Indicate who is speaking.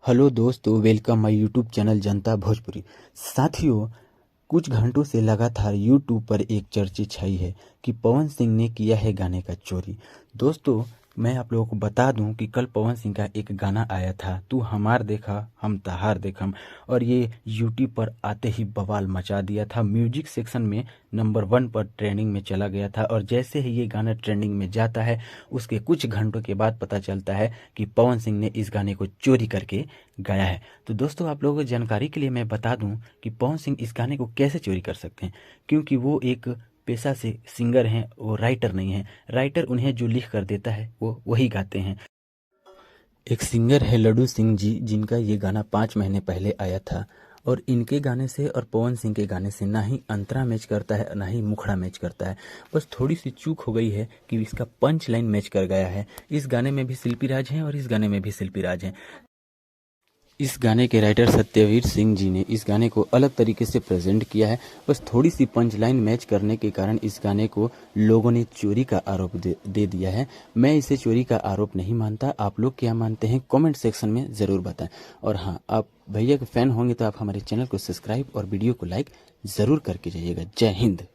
Speaker 1: Hello दोस्तों, welcome my YouTube channel जनता भोजपुरी। साथियों, कुछ घंटों से लगातार यूट्यूब पर एक चर्चा छाई है कि पवन सिंह ने किया है गाने का चोरी। दोस्तों, मैं आप लोगों को बता दूं कि कल पवन सिंह का एक गाना आया था, तू हमार देखा हम तहार देखम, और ये यूट्यूब पर आते ही बवाल मचा दिया था। म्यूजिक सेक्शन में नंबर 1 पर ट्रेंडिंग में चला गया था, और जैसे ही ये गाना ट्रेंडिंग में जाता है उसके कुछ घंटों के बाद पता चलता है कि पवन सिंह ने इस गाने को चोरी करके गाया है। तो दोस्तों, आप लोगों को जानकारी के लिए मैं बता दूं कि पवन सिंह इस गाने को कैसे चोरी कर सकते हैं, क्योंकि वो एक पेशा से सिंगर हैं, वो राइटर नहीं हैं। राइटर उन्हें जो लिख कर देता है वो वही गाते हैं। एक सिंगर है लड्डू सिंह जी, जिनका ये गाना 5 महीने पहले आया था, और इनके गाने से और पवन सिंह के गाने से ना ही अंतरा मैच करता है ना ही मुखड़ा मैच करता है। बस थोड़ी सी चूक हो गई है कि इसका पंच लाइन मैच कर गया है। इस गाने में भी शिल्पी राज हैं और इस गाने में भी शिल्पी राज हैं। इस गाने के राइटर सत्यवीर सिंह जी ने इस गाने को अलग तरीके से प्रेजेंट किया है। बस थोड़ी सी पंच लाइन मैच करने के कारण इस गाने को लोगों ने चोरी का आरोप दे दिया है। मैं इसे चोरी का आरोप नहीं मानता। आप लोग क्या मानते हैं कमेंट सेक्शन में ज़रूर बताएं। और हाँ, आप भैया के फैन होंगे तो आप हमारे चैनल को सब्सक्राइब और वीडियो को लाइक ज़रूर करके जाइएगा। जय हिंद।